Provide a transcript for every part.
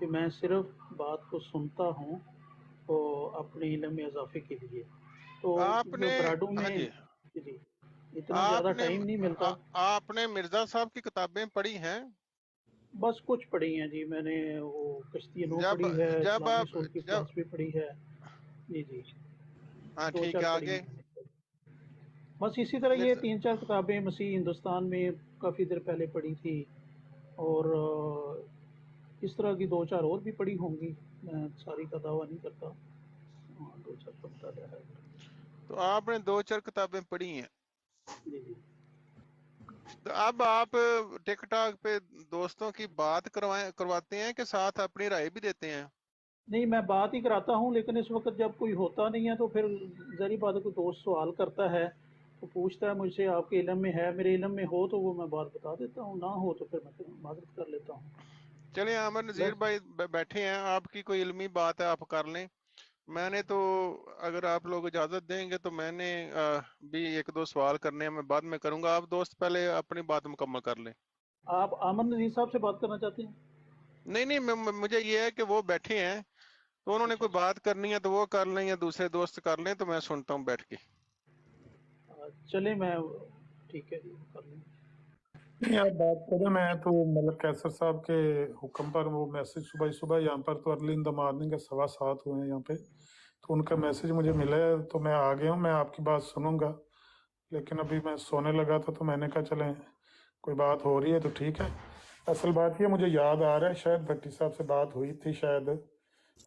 کہ میں صرف بات کو سنتا ہوں اور اپنے علم میں اضافے کے لیے. تو آپ جو نے براڈو ہاں میں جی جی اتنا آپ زیادہ نے ٹائم نہیں ملتا. آپ نے مرزا صاحب کی کتابیں پڑھی ہیں؟ بس کچھ پڑھی ہیں جی میں نے. وہ کشتی نو جب پڑھی ہے, جب اسلامی آپ اصول کی جب فلاسفی پڑھی ہے. جی جی ہاں دو ٹھیک چار ہے پڑھی آگے. ہیں میں نے. بس اسی طرح یہ مرزا 3 4 کتابیں مسیح ہندوستان میں کافی دیر پہلے پڑھی تھی, اور اس طرح کی 2 4 اور بھی پڑھی ہوں گی. میں ساری کا دعویٰ نہیں کرتا. ہاں 2 4 کا مطالعہ ہے. تو آپ نے 2 4 کتابیں پڑھی ہیں. جی جی. تو اب آپ ٹک ٹاک پہ دوستوں کی بات کرواتے ہیں کہ ساتھ اپنی رائے بھی دیتے ہیں؟ نہیں میں بات ہی کراتا ہوں, لیکن اس وقت جب کوئی ہوتا نہیں ہے تو پھر ظاہری بات ہے, کوئی دوست سوال کرتا ہے تو پوچھتا ہے مجھ سے آپ کے علم میں ہے, میرے علم میں ہو تو وہ میں بات بتا دیتا ہوں, نہ ہو تو پھر میں معذرت کر لیتا ہوں. چلیں عامر نذیر بس بھائی بیٹھے ہیں, آپ کی کوئی علمی بات ہے آپ کر لیں. میں نے تو اگر آپ لوگ اجازت دیں گے تو میں نے بھی 1 2 سوال کرنے ہیں, میں بعد میں کروں گا. آپ دوست پہلے اپنی بات مکمل کر لیں. آپ عامر نذیر صاحب سے بات کرنا چاہتے ہیں؟ نہیں مجھے یہ ہے کہ وہ بیٹھے ہیں تو انہوں نے اچھا کوئی اچھا. بات کرنی ہے تو وہ کر لیں یا دوسرے دوست کر لیں, تو میں سنتا ہوں بیٹھ کے. چلیں میں ٹھیک ہے جی کر لیں. نہیں آپ بات کریں. میں تو ملک قیصر صاحب کے حکم پر وہ میسج صبح یہاں پر تو ارلی ان دا مارننگ 7:15 ہوئے ہیں یہاں پہ, تو ان کا میسج مجھے ملا ہے تو میں آ گیا ہوں. میں آپ کی بات سنوں گا, لیکن ابھی میں سونے لگا تھا تو میں نے کہا چلیں کوئی بات ہو رہی ہے تو ٹھیک ہے. اصل بات یہ مجھے یاد آ رہا ہے, شاید بھٹی صاحب سے بات ہوئی تھی شاید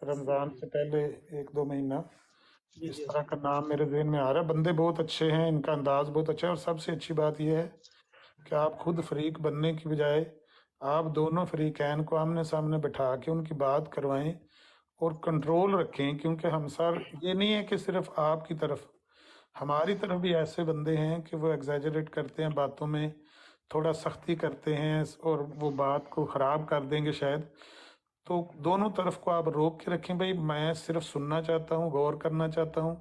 رمضان سے پہلے 1 2 مہینہ, جی اس جی طرح کا نام میرے ذہن میں آ رہا ہے. بندے بہت اچھے ہیں, ان کا انداز بہت اچھا ہے, اور سب سے اچھی بات یہ ہے کہ آپ خود فریق بننے کی بجائے آپ دونوں فریقین کو آمنے سامنے بٹھا کے ان کی بات کروائیں اور کنٹرول رکھیں, کیونکہ ہم سر یہ نہیں ہے کہ صرف آپ کی طرف, ہماری طرف بھی ایسے بندے ہیں کہ وہ ایگزیجریٹ کرتے ہیں باتوں میں, تھوڑا سختی کرتے ہیں اور وہ بات کو خراب کر دیں گے شاید. تو دونوں طرف کو آپ روک کے رکھیں. بھائی میں صرف سننا چاہتا ہوں, غور کرنا چاہتا ہوں,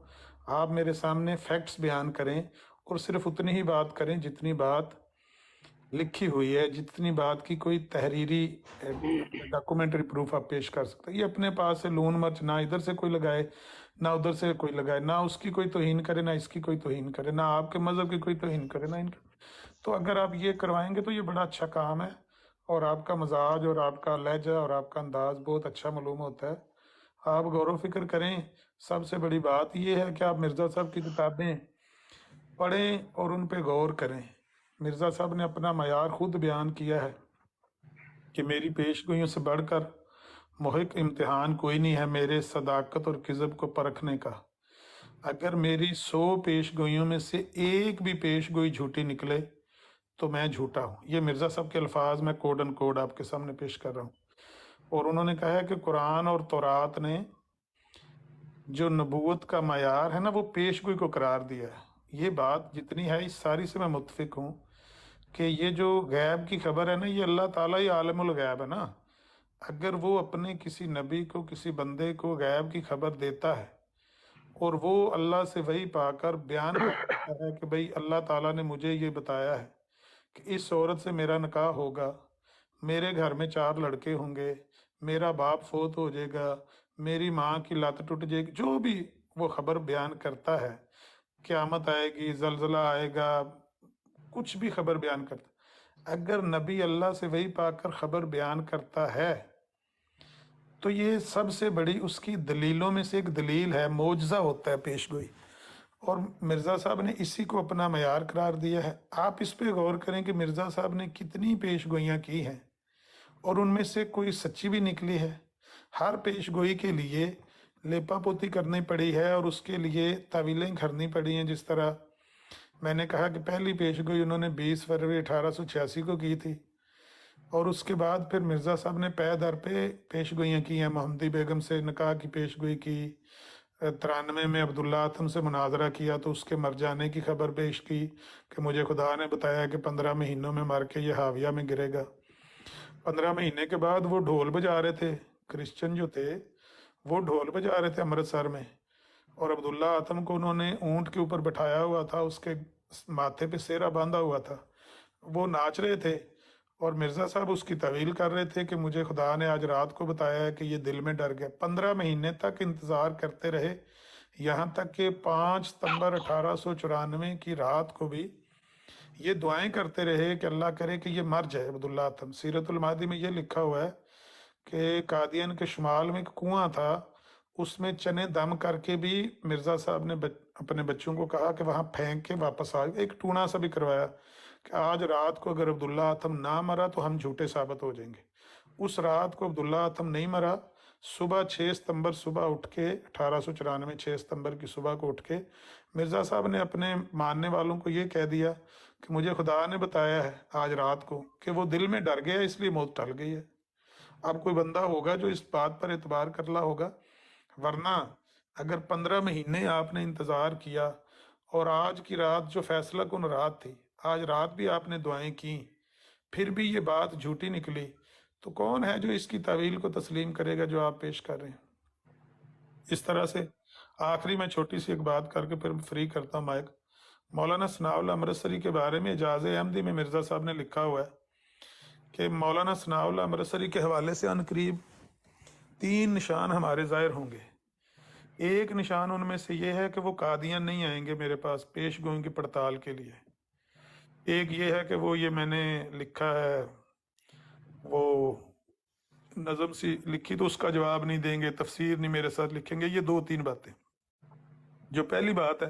آپ میرے سامنے فیکٹس بیان کریں اور صرف اتنی ہی بات کریں جتنی بات لکھی ہوئی ہے, جتنی بات کی کوئی تحریری ڈاکومنٹری پروف آپ پیش کر سکتے ہیں. یہ اپنے پاس سے لون مرچ نہ ادھر سے کوئی لگائے نہ ادھر سے کوئی لگائے, نہ اس کی کوئی توہین کرے نہ اس کی کوئی توہین کرے, نہ آپ کے مذہب کی کوئی توہین کرے نہ ان کی. تو اگر آپ یہ کروائیں گے تو یہ بڑا اچھا کام ہے, اور آپ کا مزاج اور آپ کا لہجہ اور آپ کا انداز بہت اچھا معلوم ہوتا ہے. آپ غور و فکر کریں. سب سے بڑی بات یہ ہے کہ آپ مرزا صاحب کی کتابیں پڑھیں اور ان پہ غور کریں. مرزا صاحب نے اپنا معیار خود بیان کیا ہے کہ میری پیش گوئیوں سے بڑھ کر محق امتحان کوئی نہیں ہے میرے صداقت اور کذب کو پرکھنے کا. اگر میری 100 پیش گوئیوں میں سے ایک بھی پیش گوئی جھوٹی نکلے تو میں جھوٹا ہوں. یہ مرزا صاحب کے الفاظ میں کوڈ ان کوڈ آپ کے سامنے پیش کر رہا ہوں. اور انہوں نے کہا ہے کہ قرآن اور تورات نے جو نبوت کا معیار ہے نا وہ پیش گوئی کو قرار دیا ہے. یہ بات جتنی ہے اس ساری سے میں متفق ہوں کہ یہ جو غیب کی خبر ہے نا, یہ اللہ تعالیٰ ہی عالم الغیب ہے نا. اگر وہ اپنے کسی نبی کو کسی بندے کو غیب کی خبر دیتا ہے اور وہ اللہ سے وحی پا کر بیان کرتا ہے کہ بھئی اللہ تعالیٰ نے مجھے یہ بتایا ہے کہ اس عورت سے میرا نکاح ہوگا, میرے گھر میں 4 لڑکے ہوں گے, میرا باپ فوت ہو جائے گا, میری ماں کی لت ٹوٹ جائے گی, جو بھی وہ خبر بیان کرتا ہے, قیامت آئے گی, زلزلہ آئے گا, کچھ بھی خبر بیان کرتا, اگر نبی اللہ سے وحی پا کر خبر بیان کرتا ہے تو یہ سب سے بڑی اس کی دلیلوں میں سے ایک دلیل ہے, معجزہ ہوتا ہے پیش گوئی. اور مرزا صاحب نے اسی کو اپنا معیار قرار دیا ہے. آپ اس پہ غور کریں کہ مرزا صاحب نے کتنی پیش گوئیاں کی ہیں اور ان میں سے کوئی سچی بھی نکلی ہے. ہر پیش گوئی کے لیے لیپا پوتی کرنی پڑی ہے اور اس کے لیے تعویلیں کرنی پڑی ہیں. جس طرح میں نے کہا کہ پہلی پیش گوئی انہوں نے 20 فروری 1886 کو کی تھی, اور اس کے بعد پھر مرزا صاحب نے پے در پہ پیش گوئیاں کی ہیں. محمدی بیگم سے نکاح کی پیش گوئی کی, 93 میں عبداللہ آتم سے مناظرہ کیا تو اس کے مر جانے کی خبر پیش کی کہ مجھے خدا نے بتایا کہ 15 مہینوں میں مر کے یہ حاویہ میں گرے گا. 15 مہینے کے بعد وہ ڈھول بجا رہے تھے, کرسچن جو تھے وہ ڈھول بجا رہے تھے امرتسر میں, اور عبداللہ آتم کو انہوں نے اونٹ کے اوپر بٹھایا ہوا تھا, اس کے ماتھے پہ سیرا باندھا ہوا تھا, وہ ناچ رہے تھے اور مرزا صاحب اس کی طویل کر رہے تھے کہ مجھے خدا نے آج رات کو بتایا ہے کہ یہ دل میں ڈر گیا. 15 مہینے تک انتظار کرتے رہے، یہاں تک کہ 5 ستمبر 1894 کی رات کو بھی یہ دعائیں کرتے رہے کہ اللہ کرے کہ یہ مر جائے عبداللہ اتم. سیرت المہدی میں یہ لکھا ہوا ہے کہ قادیان کے شمال میں ایک کنواں تھا، اس میں چنے دم کر کے بھی مرزا صاحب نے اپنے بچوں کو کہا کہ وہاں پھینک کے واپس آ. ایک ٹونا سا بھی کروایا کہ آج رات کو اگر عبداللہ اتم نہ مرا تو ہم جھوٹے ثابت ہو جائیں گے. اس رات کو عبداللہ اتم نہیں مرا. صبح 6 ستمبر صبح اٹھ کے 1894 6 ستمبر کی صبح کو اٹھ کے مرزا صاحب نے اپنے ماننے والوں کو یہ کہہ دیا کہ مجھے خدا نے بتایا ہے آج رات کو کہ وہ دل میں ڈر گیا، اس لیے موت ٹل گئی ہے. اب کوئی بندہ ہوگا جو اس بات پر اعتبار کر لا ہوگا، ورنہ اگر 15 مہینے آپ نے انتظار کیا اور آج کی رات جو فیصلہ کن رات تھی، آج رات بھی آپ نے دعائیں کی، پھر بھی یہ بات جھوٹی نکلی، تو کون ہے جو اس کی تعویل کو تسلیم کرے گا جو آپ پیش کر رہے ہیں. اس طرح سے آخری میں چھوٹی سی ایک بات کر کے پھر فری کرتا ہوں مائک. مولانا ثناء اللہ امرتسری کے بارے میں اعجاز احمدی میں مرزا صاحب نے لکھا ہوا ہے کہ مولانا ثناء اللہ امرتسری کے حوالے سے ان قریب 3 نشان ہمارے ظاہر ہوں گے. ایک نشان ان میں سے یہ ہے کہ وہ قادیان نہیں آئیں گے میرے پاس پیش گوئیں کی پڑتال کے لیے. ایک یہ ہے کہ وہ یہ میں نے لکھا ہے، وہ نظم سی لکھی تو اس کا جواب نہیں دیں گے، تفسیر نہیں میرے ساتھ لکھیں گے. یہ 2-3 باتیں. جو پہلی بات ہے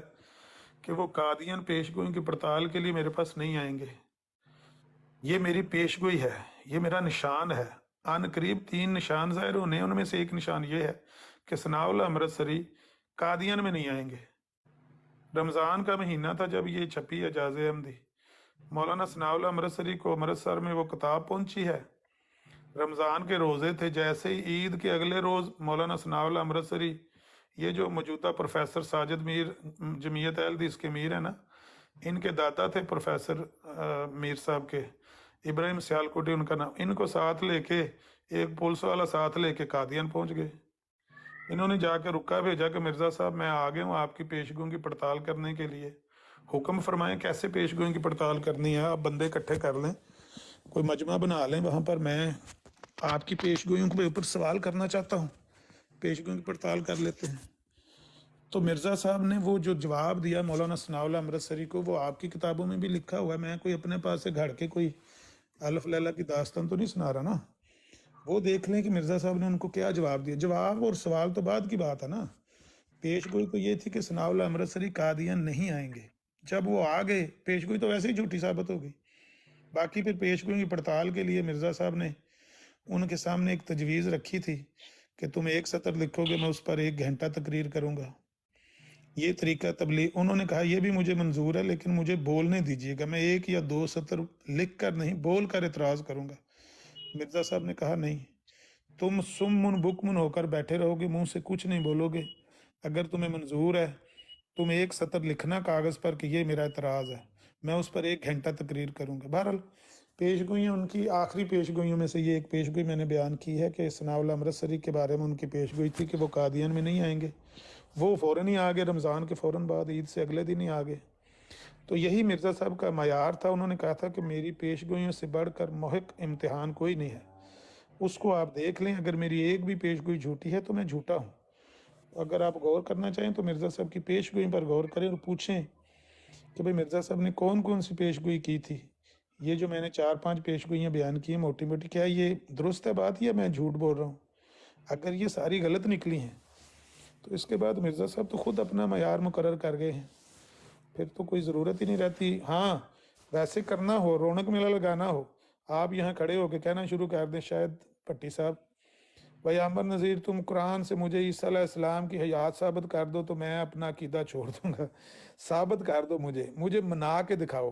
کہ وہ قادیان پیش گوئیں کی پڑتال کے لیے میرے پاس نہیں آئیں گے، یہ میری پیش گوئی ہے، یہ میرا نشان ہے. ان قریب 3 نشان ظاہر ہونے، ان میں سے ایک نشان یہ ہے کہ ثناء اللہ امرتسری قادیان میں نہیں آئیں گے. رمضان کا مہینہ تھا جب یہ چھپی اعجاز احمدی. مولانا ثناء اللہ امرتسری کو امرتسر میں وہ کتاب پہنچی ہے، رمضان کے روزے تھے. جیسے ہی عید کے اگلے روز مولانا ثناء اللہ امرتسری، یہ جو موجودہ پروفیسر ساجد میر جمعیت اہل حدیث کے میر ہیں نا، ان کے دادا تھے پروفیسر میر صاحب کے، ابراہیم سیالکوٹی ان کا نام. ان کو ساتھ لے کے ایک پولیس والا ساتھ لے کے قادیان پہنچ گئے. انہوں نے جا کے رکا بھیجا کہ مرزا صاحب میں آ گیا ہوں آپ کی پیش گوئیں کی پڑتال کرنے کے لیے، حکم فرمائیں کیسے پیش گوئیں کی پڑتال کرنی ہے. آپ بندے اکٹھے کر لیں، کوئی مجمع بنا لیں وہاں پر، میں آپ کی پیش گوئیوں کے اوپر سوال کرنا چاہتا ہوں، پیش گوئیں کی پڑتال کر لیتے ہیں. تو مرزا صاحب نے وہ جو جواب دیا مولانا ثناء اللہ امرتسری کو، وہ آپ کی کتابوں میں بھی لکھا ہوا ہے. میں کوئی اپنے پاس سے گھڑ کے کوئی الف لیلہ کی داستان تو نہیں سنا رہا نا. وہ دیکھ لیں کہ مرزا صاحب نے ان کو کیا جواب دیا. جواب اور سوال تو بعد کی بات ہے نا. پیش گوئی تو یہ تھی کہ ثناء اللہ امرتسری قادیان نہیں آئیں گے. جب وہ آ گئے، پیش گوئی تو ویسے ہی جھوٹی ثابت ہو گئی. باقی پھر پیش گوئی کی پڑتال کے لیے مرزا صاحب نے ان کے سامنے ایک تجویز رکھی تھی کہ تم 1 سطر لکھو گے، میں اس پر 1 گھنٹہ تقریر کروں گا. یہ طریقہ تبلیغ. انہوں نے کہا یہ بھی مجھے منظور ہے، لیکن مجھے بولنے دیجیے گا، میں 1 یا 2 سطر لکھ کر نہیں، بول کر اعتراض کروں گا. مرزا صاحب نے کہا نہیں، تم سمن بکمن ہو کر بیٹھے رہو گے، منہ سے کچھ نہیں بولو گے. اگر تمہیں منظور ہے تم 1 سطر لکھنا کاغذ پر کہ یہ میرا اعتراض ہے، میں اس پر 1 گھنٹہ تقریر کروں گا. بہرحال پیش گوئیاں ان کی آخری پیش گوئیوں میں سے یہ ایک پیش گوئی میں نے بیان کی ہے کہ ثناء اللہ امرتسری کے بارے میں ان کی پیش گوئی تھی کہ وہ قادیان میں نہیں آئیں گے. وہ فوراً ہی آ گئے، رمضان کے فوراً بعد، عید سے اگلے دن ہی آ گئے. تو یہی مرزا صاحب کا معیار تھا. انہوں نے کہا تھا کہ میری پیش گوئیوں سے بڑھ کر محق امتحان کوئی نہیں ہے، اس کو آپ دیکھ لیں. اگر میری ایک بھی پیش گوئی جھوٹی ہے تو میں جھوٹا ہوں. اگر آپ غور کرنا چاہیں تو مرزا صاحب کی پیش گوئی پر غور کریں اور پوچھیں کہ بھئی مرزا صاحب نے کون کون سی پیش گوئی کی تھی. یہ جو میں نے 4-5 پیش گوئیاں بیان کی ہیں موٹی موٹی، کیا یہ درست ہے بات یا میں جھوٹ بول رہا ہوں؟ اگر یہ ساری غلط نکلی ہیں تو اس کے بعد مرزا صاحب تو خود اپنا معیار مقرر کر گئے ہیں، پھر تو کوئی ضرورت ہی نہیں رہتی. ہاں ویسے کرنا ہو، رونق میلہ لگانا ہو، آپ یہاں کھڑے ہو کے کہنا شروع کر دیں شاید پٹی صاحب، بھائی عامر نذیر تم قرآن سے مجھے عیسیٰ علیہ السلام کی حیات ثابت کر دو تو میں اپنا عقیدہ چھوڑ دوں گا. ثابت کر دو، مجھے منا کے دکھاؤ.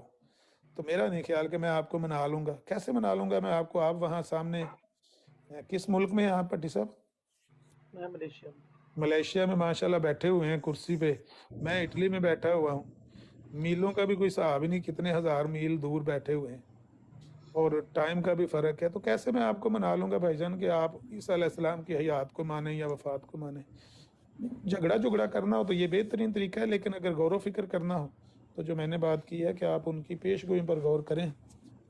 تو میرا نہیں خیال کہ میں آپ کو منا لوں گا. کیسے منا لوں گا میں آپ کو؟ آپ وہاں سامنے، کس ملک میں ہیں آپ پٹی صاحب؟ میں ملیشیا میں. ملیشیا میں ماشاءاللہ بیٹھے ہوئے ہیں کرسی پہ، میں اٹلی میں بیٹھا ہوا ہوں. میلوں کا بھی کوئی حساب ہی نہیں، کتنے ہزار میل دور بیٹھے ہوئے ہیں اور ٹائم کا بھی فرق ہے. تو کیسے میں آپ کو منا لوں گا بھائی جان کہ آپ عیسیٰ علیہ السلام کی حیات کو مانیں یا وفات کو مانیں؟ جھگڑا کرنا ہو تو یہ بہترین طریقہ ہے، لیکن اگر غور و فکر کرنا ہو تو جو میں نے بات کی ہے کہ آپ ان کی پیش گوئی پر غور کریں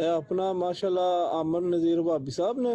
ਇਹ ਆਪਣਾ ਮਾਸ਼ਾਅੱਲਾ ਅਮਰ ਨਜ਼ੀਰ ਭਾਬੀ ਸਾਹਿਬ ਨੇ।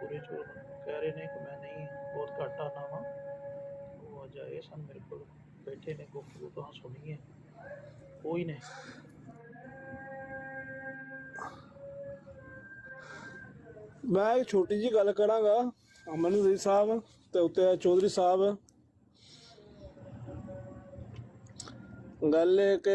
ਪੂਰੇ ਚੋਰ ਕਹਿ ਰਹੇ ਨੇ ਕਿ ਮੈਂ ਨਹੀਂ ਬਹੁਤ ਘੱਟ ਆਉਣਾ ਵਾ। ਉਹ ਅੱਜ ਆਏ ਸਨ ਮੇਰੇ ਕੋਲ, ਬੈਠੇ ਨੇ, ਗੁਫ਼ਤਗੂ ਤਾਂ ਸੁਣੀ ਹੈ। ਉਹ ਹੀ ਨੇ। ਮੈਂ ਇੱਕ ਛੋਟੀ ਜੀ ਗੱਲ ਕਰਾਂਗਾ ਅਮਰ ਨਜ਼ੀਰ ਸਾਹਿਬ ਤੇ ਉੱਤੇ ਚੌਧਰੀ ਸਾਹਿਬ। ਗੱਲ ਇਹ ਕਿ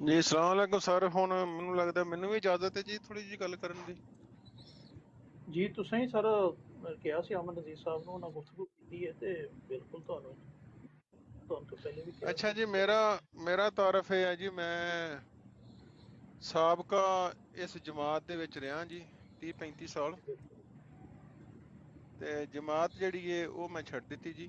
ਜੀ ਅਸਲਾਮ ਵਾਲੇਕੁਮ ਸਰ। ਹੁਣ ਮੈਨੂੰ ਲੱਗਦਾ ਮੈਨੂੰ ਵੀ ਇਜਾਜ਼ਤ ਹੈ ਜੀ ਥੋੜੀ ਜਿਹੀ ਗੱਲ ਕਰਨ ਦੀ। ਜੀ ਤੁਸੀਂ ਸਰ ਕਿਹਾ ਸੀ ਅਮਨ ਅਜ਼ੀਜ਼ ਸਾਹਿਬ ਨੂੰ, ਉਹਨਾਂ ਗੁਫ਼ਤਗੂ ਕੀਤੀ ਹੈ ਤੇ ਬਿਲਕੁਲ ਤੁਹਾਨੂੰ ਤੋਂ ਪਹਿਲੇ ਵੀ ਕਿਹਾ ਅੱਛਾ ਸੀ। ਜੀ, ਮੇਰਾ ਤਾਰਫ ਇਹ ਹੈ ਜੀ, ਮੈਂ ਸਾਬਕਾ ਇਸ ਜਮਾਤ ਦੇ ਵਿੱਚ ਰਿਹਾ ਜੀ 30-35 ਸਾਲ, ਤੇ ਜਮਾਤ ਜਿਹੜੀ ਏ ਉਹ ਮੈਂ ਛੱਡ ਦਿੱਤੀ ਜੀ।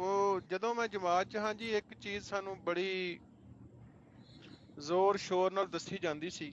ਉਹ ਜਦੋਂ ਮੈਂ ਜਮਾਤ 'ਚ ਹਾਂ ਜੀ, ਇੱਕ ਚੀਜ਼ ਸਾਨੂੰ ਬੜੀ ਜ਼ੋਰ ਸ਼ੋਰ ਨਾਲ ਦੱਸੀ ਜਾਂਦੀ ਸੀ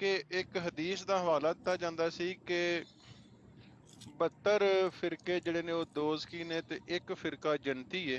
ਕਿ ਇੱਕ ਹਦੀਸ ਦਾ ਹਵਾਲਾ ਦਿੱਤਾ ਜਾਂਦਾ ਸੀ ਕਿ 72 ਫਿਰਕੇ ਜਿਹੜੇ ਨੇ ਉਹ ਦੋਜ਼ਖੀ ਨੇ ਤੇ ਇੱਕ ਫਿਰਕਾ ਜੰਨਤੀ ਏ।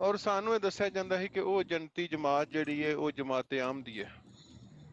ਔਰ ਸਾਨੂੰ ਇਹ ਦੱਸਿਆ ਜਾਂਦਾ ਸੀ ਕਿ ਉਹ ਜੰਨਤੀ ਜਮਾਤ ਜਿਹੜੀ ਏ ਉਹ ਜਮਾਤ ਅਹਿਮਦੀ ਏ।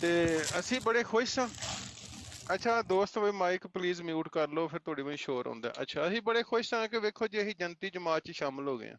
ਤੇ ਅਸੀਂ ਬੜੇ ਖੁਸ਼ ਹਾਂ। ਅੱਛਾ ਦੋਸਤ ਵੀ ਮਾਈਕ ਪਲੀਜ਼ ਮਿਊਟ ਕਰ ਲਓ, ਫਿਰ ਤੁਹਾਡੇ ਵਿੱਚ ਸ਼ੋਰ ਆਉਂਦਾ। ਅੱਛਾ ਅਸੀਂ ਬੜੇ ਖੁਸ਼ ਹਾਂ ਕਿ ਵੇਖੋ ਜੀ ਅਸੀਂ ਜਨਤੀ ਜਮਾਤ 'ਚ ਸ਼ਾਮਲ ਹੋ ਗਏ ਹਾਂ।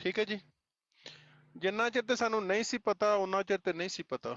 ਠੀਕ ਹੈ ਜੀ। ਜਿੰਨਾ ਚਿਰ ਤੇ ਸਾਨੂੰ ਨਹੀਂ ਸੀ ਪਤਾ ਉਹਨਾਂ ਚਿਰ ਤੇ ਨਹੀਂ ਸੀ ਪਤਾ,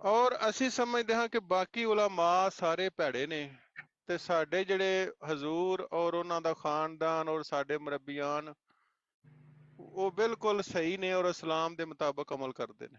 ਔਰ ਅਸੀਂ ਸਮਝਦੇ ਹਾਂ ਕਿ ਬਾਕੀ ਉਲਮਾ ਸਾਰੇ ਭੈੜੇ ਨੇ ਤੇ ਸਾਡੇ ਜਿਹੜੇ ਹਜ਼ੂਰ ਔਰ ਉਹਨਾਂ ਦਾ ਖਾਨਦਾਨ ਔਰ ਸਾਡੇ ਮੁਰੱਬੀਆਨ ਉਹ ਬਿਲਕੁਲ ਸਹੀ ਨੇ ਔਰ ਇਸਲਾਮ ਦੇ ਮੁਤਾਬਕ ਅਮਲ ਕਰਦੇ ਨੇ।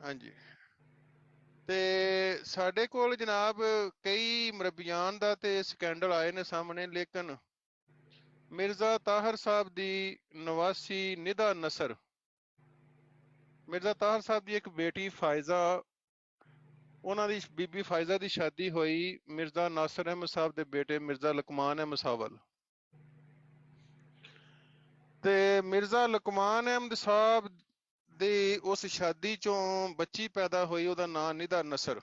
ਹਾਂਜੀ। ਤੇ ਸਾਡੇ ਕੋਲ ਜਨਾਬ ਕਈ ਮੁਰੱਬੀਆਨ ਦਾ ਤੇ ਸਕੈਂਡਲ ਆਏ ਨੇ ਸਾਹਮਣੇ, ਲੇਕਿਨ ਮਿਰਜ਼ਾ ਤਾਹਰ ਸਾਹਿਬ ਦੀ ਨਵਾਸੀ ਨਿਦਾ ਨਸਰ, ਮਿਰਜ਼ਾ ਤਾਹਰ ਸਾਹਿਬ ਦੀ ਇੱਕ ਬੇਟੀ ਫਾਇਜ਼ਾ, ਉਹਨਾਂ ਦੀ ਬੀਬੀ ਫਾਇਜ਼ਾ ਦੀ ਸ਼ਾਦੀ ਹੋਈ ਮਿਰਜ਼ਾ ਨਾਸਰ ਅਹਿਮਦ ਸਾਹਿਬ ਦੇ ਬੇਟੇ ਮਿਰਜ਼ਾ ਲਕਮਾਨ ਅਹਿਮਦ ਸਾਹਿਬ ਵੱਲ। ਤੇ ਮਿਰਜ਼ਾ ਲਕਮਾਨ ਅਹਿਮਦ ਸਾਹਿਬ ਦੀ ਉਸ ਸ਼ਾਦੀ ਚੋਂ ਬੱਚੀ ਪੈਦਾ ਹੋਈ, ਉਹਦਾ ਨਾਂ ਨਿਦਾ ਨਸਰ।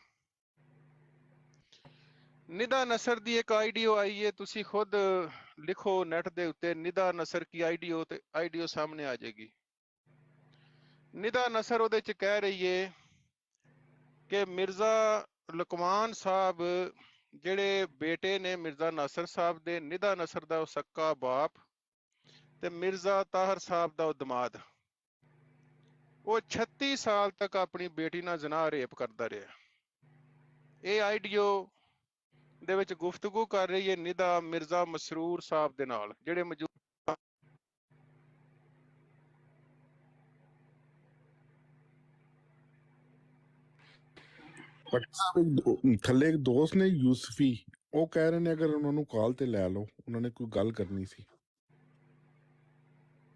ਨਿਦਾ ਨਸਰ ਦੀ ਇੱਕ ਆਈਡੀਓ ਆਈ ਹੈ, ਤੁਸੀਂ ਖੁਦ ਲਿਖੋ ਨੈਟ ਦੇ ਉੱਤੇ ਨਿਦਾ ਨਸਰ ਕੀ ਆਈਡੀਓ, ਤੇ ਆਈਡੀਓ ਸਾਹਮਣੇ ਆ ਜਾਏਗੀ। ਨਿਦਾ ਨਸਰ ਉਹਦੇ ਚ ਕਹਿ ਰਹੀ ਹੈ ਕਿ ਮਿਰਜ਼ਾ ਲਕਮਾਨ ਸਾਹਿਬ ਜਿਹੜੇ ਬੇਟੇ ਨੇ ਮਿਰਜ਼ਾ ਨਾਸਰ ਸਾਹਿਬ ਦੇ, ਨਿਦਾ ਨਸਰ ਦਾ ਉਹ ਸੱਕਾ ਬਾਪ ਤੇ ਮਿਰਜ਼ਾ ਤਾਹਰ ਸਾਹਿਬ ਦਾ ਉਹ ਦਮਾਦ, ਉਹ 36 ਸਾਲ ਤੱਕ ਆਪਣੀ ਬੇਟੀ ਨਾਲ ਜ਼ਨਾ ਰੇਪ ਕਰਦਾ ਰਿਹਾ। ਇਹ ਆਈਡੀਓ ਦੇ ਵਿੱਚ ਗੁਫ਼ਤਗੂ ਕਰ ਰਹੀ ਹੈ ਨਿਦਾ ਮਿਰਜ਼ਾ ਮਸਰੂਰ ਸਾਹਿਬ ਦੇ ਨਾਲ, ਜਿਹੜੇ ਮੌਜੂਦ ਥੱਲੇ ਇੱਕ ਦੋਸਤ ਨੇ ਯੂਸਫੀ, ਉਹ ਕਹਿ ਰਹੇ ਨੇ ਅਗਰ ਉਹਨਾਂ ਨੂੰ ਕਾਲ ਤੇ ਲੈ ਲਓ, ਉਹਨਾਂ ਨੇ ਕੋਈ ਗੱਲ ਕਰਨੀ ਸੀ।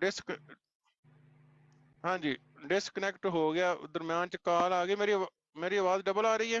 ਡਿਸਕ ਹਾਂਜੀ ਡਿਸਕਨੈਕਟ ਹੋ ਗਿਆ, ਦਰਮਿਆਨ ਚ ਕਾਲ ਆ ਗਈ। ਮੇਰੀ ਆਵਾਜ਼ ਡਬਲ ਆ ਰਹੀ ਹੈ?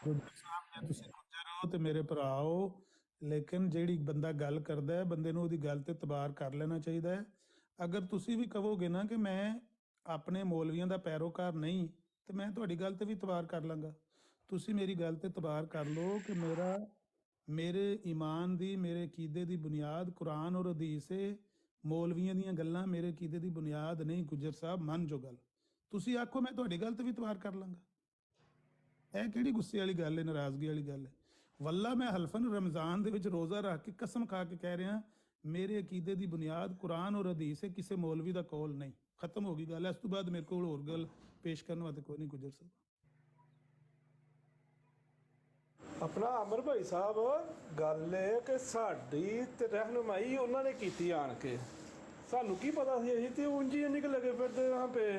ਗੁੱਜਰ ਸਾਹਿਬ ਜੇ ਤੁਸੀਂ ਗੁੱਜਰ ਹੋ ਤੇ ਮੇਰੇ ਭਰਾ ਹੋ, ਲੇਕਿਨ ਜਿਹੜੀ ਬੰਦਾ ਗੱਲ ਕਰਦਾ ਹੈ ਬੰਦੇ ਨੂੰ ਉਹਦੀ ਗੱਲ ਤੇ ਇਤਬਾਰ ਕਰ ਲੈਣਾ ਚਾਹੀਦਾ ਹੈ। ਅਗਰ ਤੁਸੀਂ ਵੀ ਕਹੋਗੇ ਨਾ ਕਿ ਮੈਂ ਆਪਣੇ ਮੌਲਵੀਆਂ ਦਾ ਪੈਰੋਕਾਰ ਨਹੀਂ, ਤੇ ਮੈਂ ਤੁਹਾਡੀ ਗੱਲ ਤੇ ਵੀ ਇਤਬਾਰ ਕਰ ਲਾਂਗਾ। ਤੁਸੀਂ ਮੇਰੀ ਗੱਲ ਤੇ ਇਤਬਾਰ ਕਰ ਲਓ ਕਿ ਮੇਰੇ ਈਮਾਨ ਦੀ, ਮੇਰੇ ਅਕੀਦੇ ਦੀ ਬੁਨਿਆਦ ਕੁਰਾਨ ਔਰ ਹਦੀਸ ਹੈ। ਮੌਲਵੀਆਂ ਦੀਆਂ ਗੱਲਾਂ ਮੇਰੇ ਅਕੀਦੇ ਦੀ ਬੁਨਿਆਦ ਨਹੀਂ। ਗੁੱਜਰ ਸਾਹਿਬ ਮੰਨ ਜੋ ਗੱਲ, ਤੁਸੀਂ ਆਖੋ ਮੈਂ ਤੁਹਾਡੀ ਗੱਲ ਤੇ ਵੀ ਇਤਬਾਰ ਕਰ ਲਾਂਗਾ। ਇਹ ਕਿਹੜੀ ਗੁੱਸੇ ਵਾਲੀ ਗੱਲ ਹੈ, ਨਾਰਾਜ਼ਗੀ ਵਾਲੀ ਗੱਲ ਹੈ? ਵੱਲਾ ਮੈਂ ਹਲਫਨ ਰਮਜ਼ਾਨ ਦੇ ਵਿੱਚ ਰੋਜ਼ਾ ਰੱਖ ਕੇ ਕਸਮ ਖਾ ਕੇ ਕਹਿ ਰਿਹਾ ਮੇਰੇ ਅਕੀਦੇ ਦੀ ਬੁਨਿਆਦ ਕੁਰਾਨ ਔਰ ਹਦੀਸ ਹੈ, ਕਿਸੇ ਮੌਲਵੀ ਦਾ ਕੌਲ ਨਹੀਂ। ਖਤਮ ਹੋ ਗਈ ਗੱਲ। ਇਸ ਤੋਂ ਬਾਅਦ ਮੇਰੇ ਕੋਲ ਹੋਰ ਗੱਲ ਪੇਸ਼ ਕਰਨ ਵਾਸਤੇ ਕੋਈ ਨਹੀਂ। ਗੁੱਜਰ ਸਾਹਿਬ ਆਪਣਾ ਅਮਰ ਭਾਈ ਸਾਹਿਬ, ਗੱਲ ਇਹ ਕਿ ਸਾਡੀ ਤੇ ਰਹਿਨੁਮਾਈ ਉਹਨਾਂ ਨੇ ਕੀਤੀ ਆਣ ਕੇ, ਸਾਨੂੰ ਕੀ ਪਤਾ ਸੀ, ਅਸੀਂ ਤੇ ਉਂਝ ਹੀ ਨਹੀਂ ਲੱਗੇ ਫਿਰਦੇ ਵਹਾਂ ਪੇ।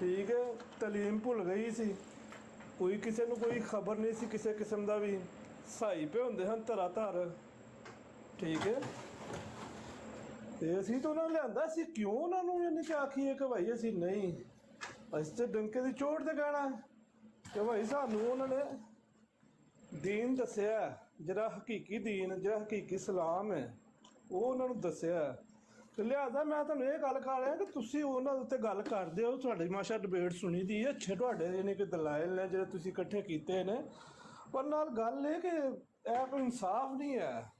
ਠੀਕ ਹੈ, ਤਾਲੀਮ ਭੁੱਲ ਗਈ ਸੀ, ਕੋਈ ਕਿਸੇ ਨੂੰ ਕੋਈ ਖਬਰ ਨਹੀਂ ਸੀ ਕਿਸੇ ਕਿਸਮ ਦਾ ਵੀ, ਸਹਾਈ ਪਏ ਹੁੰਦੇ ਹਨ ਧਰਾ ਧਰ, ਠੀਕ ਹੈ। ਤੇ ਅਸੀਂ ਤਾਂ ਉਹਨਾਂ ਨੂੰ ਲਿਆਂਦਾ ਸੀ, ਕਿਉਂ ਉਹਨਾਂ ਨੂੰ ਯਾਨੀ ਕਿ ਆਖੀਏ ਕਿ ਭਾਈ ਅਸੀਂ ਨਹੀਂ, ਅਸੀਂ ਤੇ ਡੰਕੇ ਦੀ ਚੋਟ ਤੇ ਕਹਿਣਾ ਕਿ ਭਾਈ ਸਾਨੂੰ ਉਹਨਾਂ ਨੇ ਦੀਨ ਦੱਸਿਆ, ਜਿਹੜਾ ਹਕੀਕੀ ਦੀਨ, ਜਿਹੜਾ ਹਕੀਕੀ ਇਸਲਾਮ ਹੈ ਉਹ ਉਹਨਾਂ ਨੂੰ ਦੱਸਿਆ। ਤੇ ਲਿਆਦਾ ਮੈਂ ਤੁਹਾਨੂੰ ਇਹ ਗੱਲ ਕਰ ਰਿਹਾ ਕਿ ਤੁਸੀਂ ਉਹਨਾਂ ਦੇ ਉੱਤੇ ਗੱਲ ਕਰਦੇ ਹੋ, ਤੁਹਾਡੀ ਮਾਸ਼ਾ ਡਿਬੇਟ ਸੁਣੀ ਦੀ ਹੈ, ਅੱਛੇ ਤੁਹਾਡੇ ਯਾਨੀ ਕਿ ਦਲਾਇਲ ਨੇ ਜਿਹੜੇ ਤੁਸੀਂ ਇਕੱਠੇ ਕੀਤੇ ਨੇ, ਪਰ ਨਾਲ ਗੱਲ ਇਹ ਕਿ ਇਹ ਕੋਈ ਇਨਸਾਫ ਨਹੀਂ ਹੈ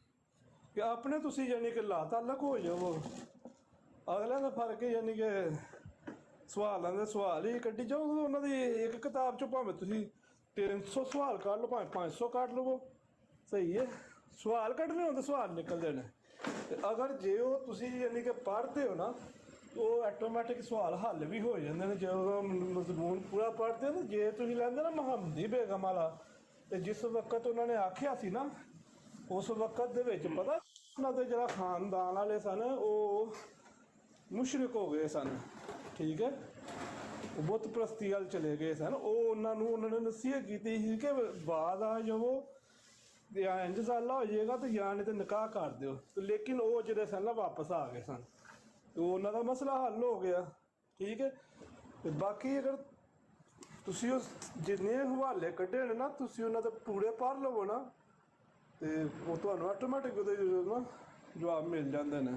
ਕਿ ਆਪਣੇ ਤੁਸੀਂ ਯਾਨੀ ਕਿ ਲਾ ਤਾਲਕ ਹੋ ਜਾਵੋ, ਅਗਲਿਆਂ ਦਾ ਫਰਕ ਯਾਨੀ ਕਿ ਸਵਾਲਾਂ ਦੇ ਸਵਾਲ ਹੀ ਕੱਢੀ ਜਾਓ। ਉਹਨਾਂ ਦੀ ਇੱਕ ਕਿਤਾਬ ਚੋਂ ਭਾਵੇਂ ਤੁਸੀਂ 300 ਸਵਾਲ ਕੱਢ ਲਓ, ਭਾਵੇਂ 500 ਕੱਢ ਲਵੋ, ਸਹੀ ਹੈ, ਸਵਾਲ ਕੱਢਣੇ ਹੁੰਦੇ ਸਵਾਲ ਨਿਕਲਦੇ ਨੇ। ਤੇ ਅਗਰ ਜੇ ਉਹ ਤੁਸੀਂ ਯਾਨੀ ਕਿ ਪੜ੍ਹਦੇ ਹੋ ਨਾ, ਉਹ ਆਟੋਮੈਟਿਕ ਸਵਾਲ ਹੱਲ ਵੀ ਹੋ ਜਾਂਦੇ ਨੇ ਜਦੋਂ ਮਜ਼ਮੂਨ ਪੂਰਾ ਪੜ੍ਹਦੇ ਹੋ ਨਾ। ਜੇ ਤੁਸੀਂ ਲੈਂਦੇ ਨਾ ਮੁਹੰਮਦੀ ਬੇਗਮ ਵਾਲਾ, ਤੇ ਜਿਸ ਵਕਤ ਉਹਨਾਂ ਨੇ ਆਖਿਆ ਸੀ ਨਾ, ਉਸ ਵਕਤ ਦੇ ਵਿੱਚ ਪਤਾ ਉਹਨਾਂ ਦੇ ਜਿਹੜਾ ਖਾਨਦਾਨ ਵਾਲੇ ਸਨ ਉਹ ਮੁਸ਼ਰਿਕ ਹੋ ਗਏ ਸਨ, ਠੀਕ ਹੈ, ਉਹ ਬੁੱਤ ਪ੍ਰਸਤੀ ਵੱਲ ਚਲੇ ਗਏ ਸਨ। ਉਹ ਉਹਨਾਂ ਨੇ ਨਸੀਹਤ ਕੀਤੀ ਸੀ ਕਿ ਬਾਅਦ ਆ ਜਾਵੋ, ਜਾਂ ਇੰਜ ਸਾਲਾ ਹੋ ਜਾਏਗਾ ਤੇ ਜਾਂ ਨਹੀਂ ਤੇ ਨਿਕਾਹ ਕਰ ਦਿਓ। ਤੇ ਲੇਕਿਨ ਉਹ ਜਿਹੜੇ ਸਨ ਨਾ ਵਾਪਸ ਆ ਗਏ ਸਨ, ਤੇ ਉਹਨਾਂ ਦਾ ਮਸਲਾ ਹੱਲ ਹੋ ਗਿਆ, ਠੀਕ ਹੈ। ਤੇ ਬਾਕੀ ਅਗਰ ਤੁਸੀਂ ਉਹ ਜਿੰਨੇ ਹਵਾਲੇ ਕੱਢੇ ਨੇ ਨਾ, ਤੁਸੀਂ ਉਹਨਾਂ ਦੇ ਪੂਰੇ ਪੜ੍ਹ ਲਵੋ ਨਾ, ਤੇ ਉਹ ਤੁਹਾਨੂੰ ਆਟੋਮੈਟਿਕ ਉਹਦੇ ਨਾ ਜਵਾਬ ਮਿਲ ਜਾਂਦੇ ਨੇ।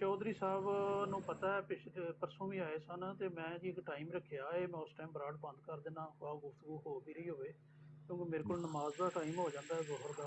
ਚੌਧਰੀ ਸਾਹਿਬ ਨੂੰ ਪਤਾ ਹੈ ਪਿਛਲੇ ਪਰਸੋਂ ਵੀ ਆਏ ਸਨ, ਤੇ ਮੈਂ ਜੀ ਇੱਕ ਟਾਈਮ ਰੱਖਿਆ ਹੈ, ਮੈਂ ਉਸ ਟਾਈਮ ਬਰਾੜ ਬੰਦ ਕਰ ਦੇਣਾ, ਵਾਹ ਗੁਫ਼ਤਗੂ ਹੋ ਵੀ ਰਹੀ ਹੋਵੇ, ਕਿਉਂਕਿ ਮੇਰੇ ਕੋਲ ਨਮਾਜ਼ ਦਾ ਟਾਈਮ ਹੋ ਜਾਂਦਾ ਹੈ ਜ਼ੋਹਰ ਦਾ।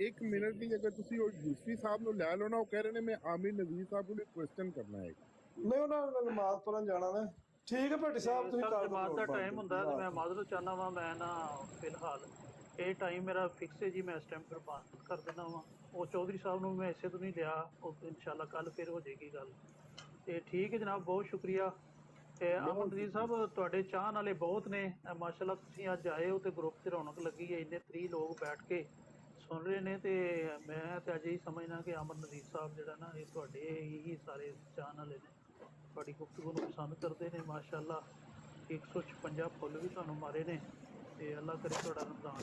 ਇੱਕ ਮਿੰਟ ਲਈ ਅਗਰ ਤੁਸੀਂ ਉਹ ਯੂਸਫੀ ਸਾਹਿਬ ਨੂੰ ਲੈ ਲਓ ਨਾ, ਉਹ ਕਹਿ ਰਹੇ ਨੇ ਮੈਂ ਆਮਿਰ ਨਜ਼ੀਰ ਸਾਹਿਬ ਕੋਲ ਕੁਐਸਚਨ ਕਰਨਾ ਹੈ। ਨਹੀਂ ਉਹਨਾਂ ਨੇ ਨਮਾਜ਼ ਪੜ੍ਹਨ ਜਾਣਾ ਨੇ, ਠੀਕ ਹੈ ਭੱਟੀ ਸਾਹਿਬ, ਤੁਸੀਂ ਕਰ ਨਮਾਜ਼ ਦਾ ਟਾਈਮ ਹੁੰਦਾ ਤੇ ਮੈਂ ਮਾਜ਼ਰਤ ਚਾਹੁੰਦਾ ਵਾਂ, ਮੈਂ ਨਾ ਫਿਲਹਾਲ ਇਹ ਟਾਈਮ ਮੇਰਾ ਫਿਕਸ ਹੈ ਜੀ, ਮੈਂ ਇਸ ਟਾਈਮ ਫਿਰ ਬੰਦ ਕਰ ਦੇਣਾ ਵਾਂ। ਉਹ ਚੌਧਰੀ ਸਾਹਿਬ ਨੂੰ ਮੈਂ ਇਸੇ ਤੋਂ ਨਹੀਂ ਲਿਆ, ਉਹ ਇਨਸ਼ਾਅੱਲਾ ਕੱਲ ਫਿਰ ਹੋ ਜਾਏਗੀ ਗੱਲ। ਤੇ ਠੀਕ ਹੈ ਜਨਾਬ, ਬਹੁਤ ਸ਼ੁਕਰੀਆ। ਤੇ ਅਮਨ ਨਜ਼ੀਰ ਸਾਹਿਬ ਤੁਹਾਡੇ ਚਾਹਣ ਵਾਲੇ ਬਹੁਤ ਨੇ, ਮਾਸ਼ਾਅੱਲਾ ਤੁਸੀਂ ਅੱਜ ਆਏ ਹੋ ਤੇ ਗਰੁੱਪ 'ਚ ਰੌਣਕ ਲੱਗੀ ਹੈ, ਇੰਨੇ 30 ਲੋਕ ਬੈਠ ਕੇ ਸੁਣ ਰਹੇ ਨੇ ਤੇ ਮੈਂ ਤੇ ਅਜੇ ਹੀ ਸਮਝਣਾ ਕਿ ਅਮਰ ਨਜ਼ੀਰ ਸਾਹਿਬ ਜਿਹੜਾ ਨਾ ਇਹ ਤੁਹਾਡੇ ਹੀ ਸਾਰੇ ਚਾਹਣ ਵਾਲੇ ਨੇ, ਤੁਹਾਡੀ ਗੁਫ਼ਤਗੂ ਨੂੰ ਪਸੰਦ ਕਰਦੇ ਨੇ ਮਾਸ਼ਾਅੱਲਾ। 156 ਫੁੱਲ ਵੀ ਤੁਹਾਨੂੰ ਮਾਰੇ ਨੇ ਤੇ ਅੱਲਾ ਕਰੇ ਤੁਹਾਡਾ ਰਮਜ਼ਾਨ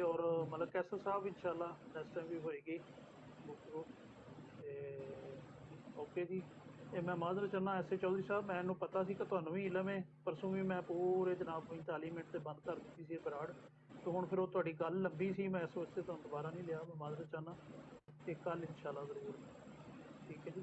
ਔਰ ਮਤਲਬ ਕੈਸਰ ਸਾਹਿਬ ਇਨਸ਼ਾਅੱਲਾ ਨੈਕਸਟ ਟਾਈਮ ਵੀ ਹੋਏਗੀ ਗੁਫ਼ਤਗੂ ਤੇ ਓਕੇ ਜੀ। ਇਹ ਮੈਂ ਮਾਜ਼ਰਤ ਚਾਹੁੰਦਾ ਐਸ ਏ ਚੌਧਰੀ ਸਾਹਿਬ, ਮੈਨੂੰ ਪਤਾ ਸੀ ਕਿ ਤੁਹਾਨੂੰ ਵੀ ਇਲਮ ਹੈ। ਪਰਸੋਂ ਵੀ ਮੈਂ ਪੂਰੇ ਜਨਾਬ 45 ਮਿੰਟ ਤੇ ਬੰਦ ਕਰ ਦਿੱਤੀ ਸੀ ਬਰਾੜ, ਤੇ ਹੁਣ ਫਿਰ ਉਹ ਤੁਹਾਡੀ ਗੱਲ ਲੰਬੀ ਸੀ, ਮੈਂ ਇਸ ਵਾਸਤੇ ਤੁਹਾਨੂੰ ਦੁਬਾਰਾ ਨਹੀਂ ਲਿਆ। ਮੈਂ ਮਾਜ਼ਰਤ ਚਾਹੁੰਦਾ ਕਿ ਕੱਲ ਇਨਸ਼ਾਅੱਲਾ ਜ਼ਰੂਰ। ਠੀਕ ਹੈ ਜੀ,